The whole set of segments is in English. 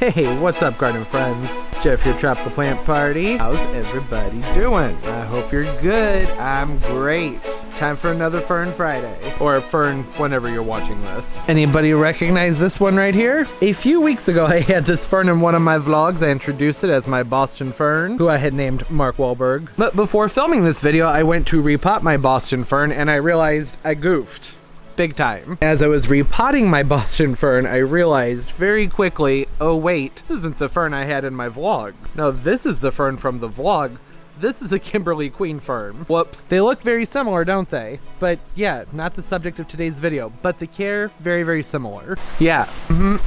Hey, what's up, garden friends? Jeff, your tropical plant party. How's everybody doing? I hope you're good. I'm great. Time for another Fern Friday. Or Fern whenever you're watching this. Anybody recognize this one right here? A few weeks ago, I had this fern in one of my vlogs. I introduced it as my Boston fern, who I had named Mark Wahlberg. But before filming this video, I went to repot my Boston fern and I realized I goofed. Big time. As I was repotting my Boston fern, I realized very quickly, oh wait, this isn't the fern I had in my vlog. No, this is the fern from the vlog. This is a Kimberly Queen fern. Whoops. They look very similar, don't they? But yeah, not the subject of today's video, but the care, very, very similar. Yeah,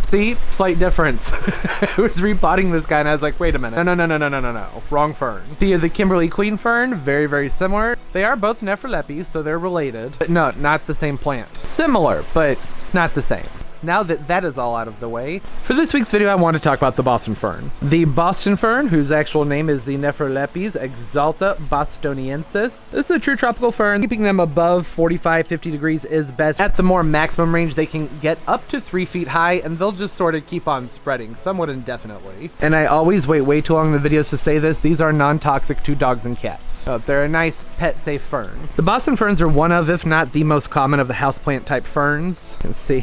see? Slight difference. I was repotting this guy and I was like, wait a minute. No. Wrong fern. See, the Kimberly Queen fern, very, very similar. They are both Nephrolepis, so they're related. But no, not the same plant. Similar, but not the same. Now that that is all out of the way, for this week's video I want to talk about the Boston fern. The Boston fern, whose actual name is the Nephrolepis exalta bostoniensis. This is a true tropical fern. Keeping them above 45-50 degrees is best. At the more maximum range, they can get up to 3 feet high, and they'll just sort of keep on spreading, somewhat indefinitely. And I always wait way too long in the videos to say this, these are non-toxic to dogs and cats. So they're a nice pet-safe fern. The Boston ferns are one of, if not the most common of the houseplant type ferns. You can see,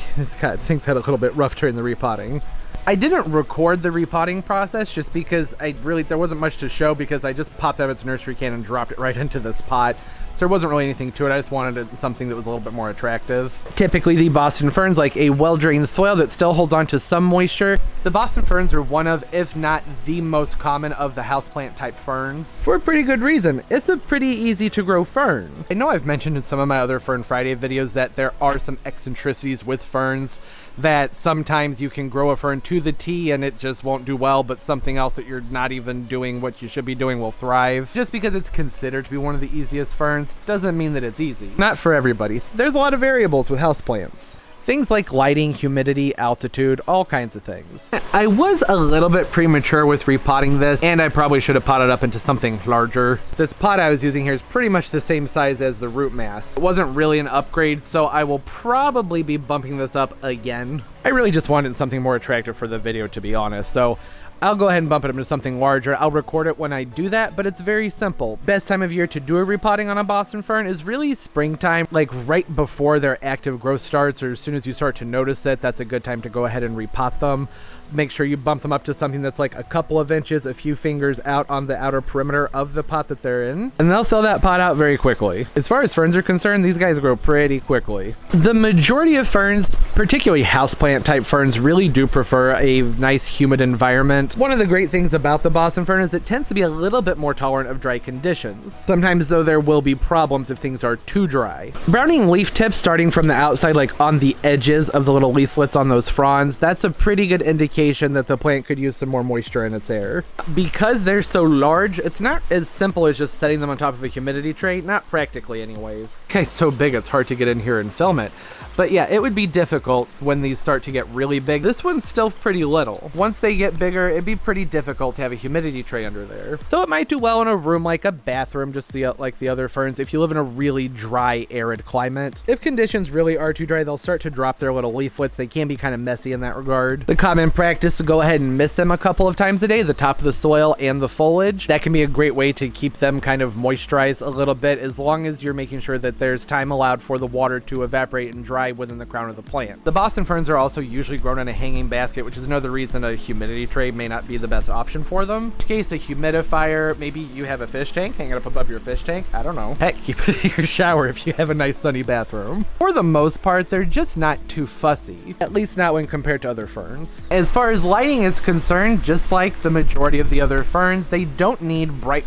things got a little bit rough during the repotting. I didn't record the repotting process just because there wasn't much to show because I just popped out its nursery can and dropped it right into this pot. So there wasn't really anything to it. I just wanted something that was a little bit more attractive. Typically the Boston ferns like a well-drained soil that still holds on to some moisture. The Boston ferns are one of, if not the most common of the houseplant type ferns. For a pretty good reason. It's a pretty easy to grow fern. I know I've mentioned in some of my other Fern Friday videos that there are some eccentricities with ferns, that sometimes you can grow a fern to the T and it just won't do well, but something else that you're not even doing what you should be doing will thrive. Just because it's considered to be one of the easiest ferns doesn't mean that it's easy. Not for everybody. There's a lot of variables with houseplants. Things like lighting, humidity, altitude, all kinds of things. I was a little bit premature with repotting this, and I probably should have potted up into something larger. This pot I was using here is pretty much the same size as the root mass. It wasn't really an upgrade, so I will probably be bumping this up again. I really just wanted something more attractive for the video, to be honest, so I'll go ahead and bump it up to something larger. I'll record it when I do that, but it's very simple. Best time of year to do a repotting on a Boston fern is really springtime, like right before their active growth starts, or as soon as you start to notice it, that's a good time to go ahead and repot them. Make sure you bump them up to something that's like a couple of inches, a few fingers out on the outer perimeter of the pot that they're in, and they'll fill that pot out very quickly. As far as ferns are concerned, these guys grow pretty quickly. The majority of ferns, particularly houseplant type ferns, really do prefer a nice humid environment. One of the great things about the Boston fern is it tends to be a little bit more tolerant of dry conditions. Sometimes though there will be problems if things are too dry. Browning leaf tips starting from the outside, like on the edges of the little leaflets on those fronds, that's a pretty good indication that the plant could use some more moisture in its air. Because they're so large, it's not as simple as just setting them on top of a humidity tray, not practically anyways. This guy's so big it's hard to get in here and film it. But yeah, it would be difficult when these start to get really big. This one's still pretty little. Once they get bigger, it'd be pretty difficult to have a humidity tray under there. So it might do well in a room like a bathroom, just like the other ferns, if you live in a really dry, arid climate. If conditions really are too dry, they'll start to drop their little leaflets. They can be kind of messy in that regard. The common practice to go ahead and mist them a couple of times a day, the top of the soil and the foliage. That can be a great way to keep them kind of moisturized a little bit, as long as you're making sure that there's time allowed for the water to evaporate and dry within the crown of the plant. The Boston ferns are also usually grown in a hanging basket, which is another reason a humidity tray may not be the best option for them. In case a humidifier, maybe you have a fish tank hanging up above your fish tank. I don't know. Heck, keep it in your shower if you have a nice sunny bathroom. For the most part, they're just not too fussy, at least not when compared to other ferns. As far as lighting is concerned, just like the majority of the other ferns, they don't need bright,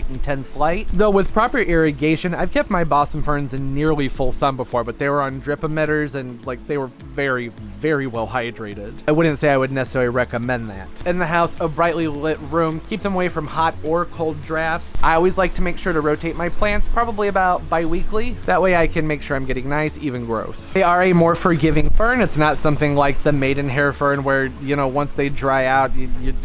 intense light. Though with proper irrigation, I've kept my Boston ferns in nearly full sun before, but they were on drip emitters and like they were very, very well hydrated. I wouldn't say I would necessarily recommend that. In the house, a brightly lit room keeps them away from hot or cold drafts. I always like to make sure to rotate my plants, probably about bi-weekly. That way I can make sure I'm getting nice, even growth. They are a more forgiving fern. It's not something like the maidenhair fern where, you you know, once they dry out,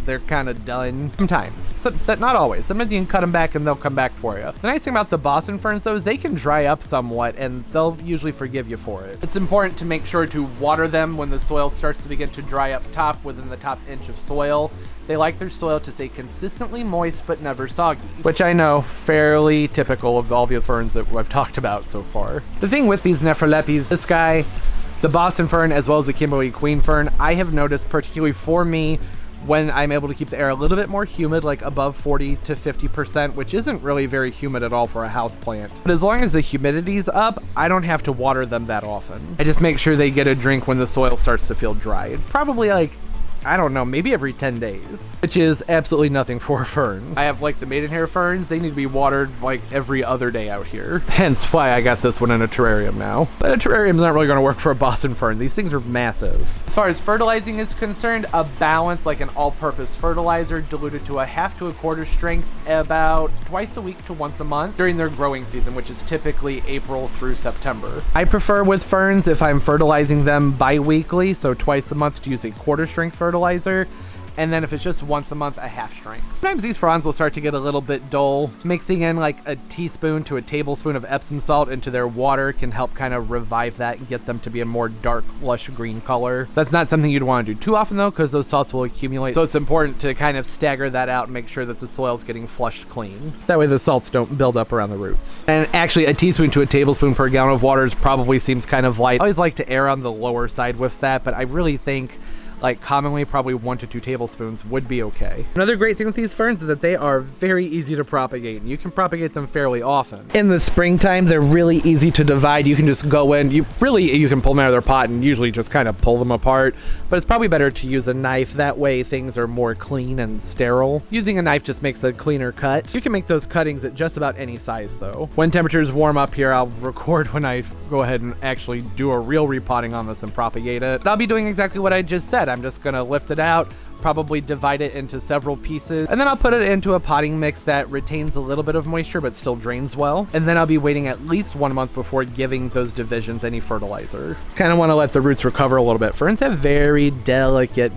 they're kind of done. Sometimes, not always. Sometimes you can cut them back and they'll come back for you. The nice thing about the Boston ferns though is they can dry up somewhat and they'll usually forgive you for it. It's important to make sure to water them when the soil starts to begin to dry up top within the top inch of soil. They like their soil to stay consistently moist but never soggy, which I know, fairly typical of all the ferns that I've talked about so far. The thing with these Nephrolepes, this guy, the Boston fern as well as the Kimberly queen fern, I have noticed particularly for me when I'm able to keep the air a little bit more humid, like above 40 to 50%, which isn't really very humid at all for a house plant. But as long as the humidity's up, I don't have to water them that often. I just make sure they get a drink when the soil starts to feel dry. It's probably like, I don't know, maybe every 10 days, which is absolutely nothing for a fern. I have like the maidenhair ferns, they need to be watered like every other day out here. Hence why I got this one in a terrarium now. But a terrarium's not really gonna work for a Boston fern. These things are massive. As far as fertilizing is concerned, a balance like an all-purpose fertilizer diluted to a half to a quarter strength about twice a week to once a month during their growing season, which is typically April through September. I prefer with ferns if I'm fertilizing them bi-weekly, so twice a month, to use a quarter strength fertilizer, and then if it's just once a month, a half strength. Sometimes these fronds will start to get a little bit dull. Mixing in like a teaspoon to a tablespoon of Epsom salt into their water can help kind of revive that and get them to be a more dark, lush green color. That's not something you'd want to do too often though, because those salts will accumulate. So it's important to kind of stagger that out and make sure that the soil's getting flushed clean. That way the salts don't build up around the roots. And actually a teaspoon to a tablespoon per gallon of water probably seems kind of light. I always like to err on the lower side with that, but I really think like commonly probably 1 to 2 tablespoons would be okay. Another great thing with these ferns is that they are very easy to propagate, and you can propagate them fairly often. In the springtime, they're really easy to divide. You can just go in, you can pull them out of their pot and usually just kind of pull them apart, but it's probably better to use a knife. That way things are more clean and sterile. Using a knife just makes a cleaner cut. You can make those cuttings at just about any size though. When temperatures warm up here, I'll record when I go ahead and actually do a real repotting on this and propagate it. But I'll be doing exactly what I just said. I'm just gonna lift it out, probably divide it into several pieces, and then I'll put it into a potting mix that retains a little bit of moisture but still drains well. And then I'll be waiting at least 1 month before giving those divisions any fertilizer. Kind of want to let the roots recover a little bit. Ferns have very delicate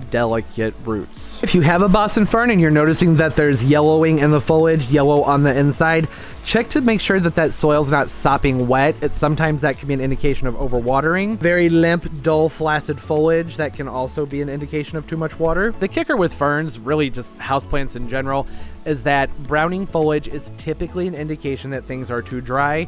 roots. If you have a Boston fern and you're noticing that there's yellowing in the foliage, yellow on the inside, check to make sure that that soil's not sopping wet. Sometimes that can be an indication of overwatering. Very limp, dull, flaccid foliage, that can also be an indication of too much water. The kicker with ferns, really just houseplants in general, is that browning foliage is typically an indication that things are too dry,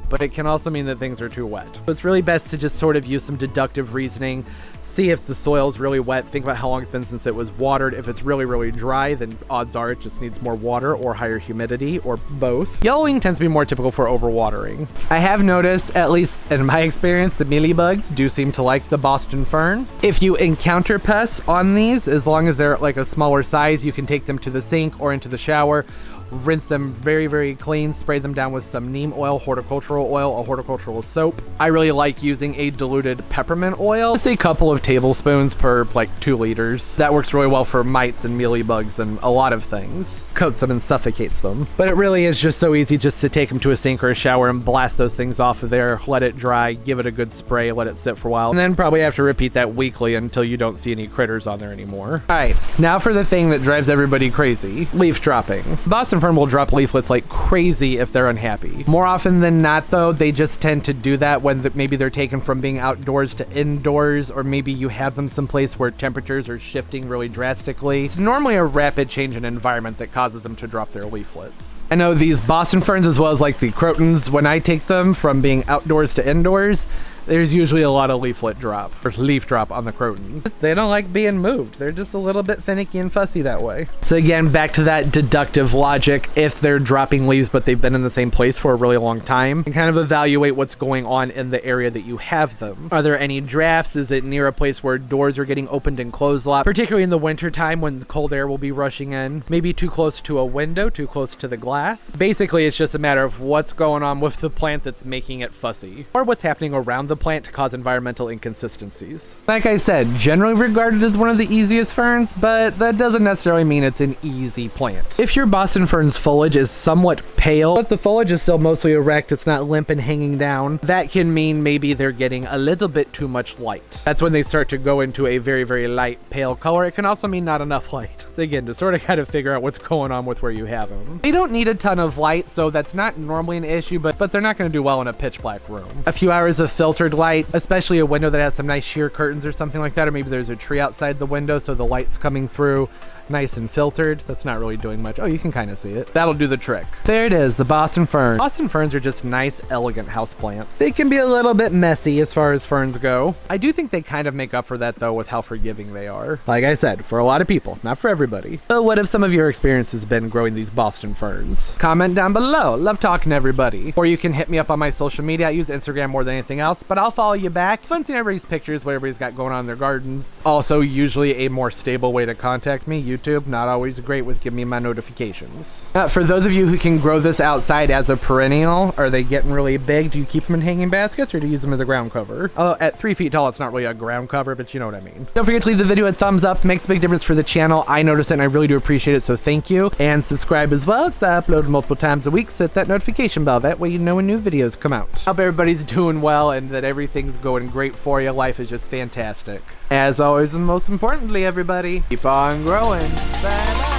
but it can also mean that things are too wet. So it's really best to just sort of use some deductive reasoning, see if the soil's really wet, think about how long it's been since it was watered. If it's really dry, then odds are it just needs more water or higher humidity or both. Yellowing tends to be more typical for overwatering. I have noticed, at least in my experience, the mealybugs do seem to like the Boston fern. If you encounter pests on these, as long as they're like a smaller size, you can take them to the sink or into the shower, rinse them very clean, spray them down with some neem oil, horticultural oil, or horticultural soap. I really like using a diluted peppermint oil, just a couple of tablespoons per like 2 liters. That works really well for mites and mealybugs and a lot of things. Coats them and suffocates them. But it really is just so easy just to take them to a sink or a shower and blast those things off of there, let it dry, give it a good spray, let it sit for a while, and then probably have to repeat that weekly until you don't see any critters on there anymore. All right, now for the thing that drives everybody crazy, leaf dropping. Boston fern will drop leaflets like crazy if they're unhappy. More often than not though, they just tend to do that when maybe they're taken from being outdoors to indoors, or maybe you have them someplace where temperatures are shifting really drastically. It's normally a rapid change in environment that causes them to drop their leaflets. I know these Boston ferns, as well as like the crotons, when I take them from being outdoors to indoors, there's usually a lot of leaflet drop, or leaf drop on the crotons. They don't like being moved. They're just a little bit finicky and fussy that way. So again, back to that deductive logic, if they're dropping leaves but they've been in the same place for a really long time, and kind of evaluate what's going on in the area that you have them. Are there any drafts? Is it near a place where doors are getting opened and closed a lot, particularly in the winter time when cold air will be rushing in? Maybe too close to a window, too close to the glass. Basically, it's just a matter of what's going on with the plant that's making it fussy, or what's happening around the the plant to cause environmental inconsistencies. Like I said, generally regarded as one of the easiest ferns, but that doesn't necessarily mean it's an easy plant. If your Boston fern's foliage is somewhat pale, but the foliage is still mostly erect, it's not limp and hanging down, that can mean maybe they're getting a little bit too much light. That's when they start to go into a very, very light pale color. It can also mean not enough light. So again, to sort of kind of figure out what's going on with where you have them. They don't need a ton of light, so that's not normally an issue, but they're not going to do well in a pitch black room. A few hours of filtered light, especially a window that has some nice sheer curtains or something like that, or maybe there's a tree outside the window so the light's coming through nice and filtered. That's not really doing much. Oh, you can kind of see it. That'll do the trick. There it is, the Boston fern. Boston ferns are just nice, elegant houseplants. They can be a little bit messy as far as ferns go. I do think they kind of make up for that though with how forgiving they are. Like I said, for a lot of people, not for everybody. But what have some of your experiences been growing these Boston ferns? Comment down below. Love talking to everybody. Or you can hit me up on my social media. I use Instagram more than anything else, but I'll follow you back. It's fun seeing everybody's pictures, what everybody's got going on in their gardens. Also, usually a more stable way to contact me, YouTube. Not always great with giving me my notifications. For those of you who can grow this outside as a perennial, are they getting really big? Do you keep them in hanging baskets or do you use them as a ground cover? Oh, at 3 feet tall, it's not really a ground cover, but you know what I mean. Don't forget to leave the video a thumbs up. It makes a big difference for the channel. I notice it and I really do appreciate it, so thank you. And subscribe as well, because I upload multiple times a week, so hit that notification bell. That way you know when new videos come out. Hope everybody's doing well and that everything's going great for you. Life is just fantastic. As always, and most importantly, everybody, keep on growing. Bye-bye.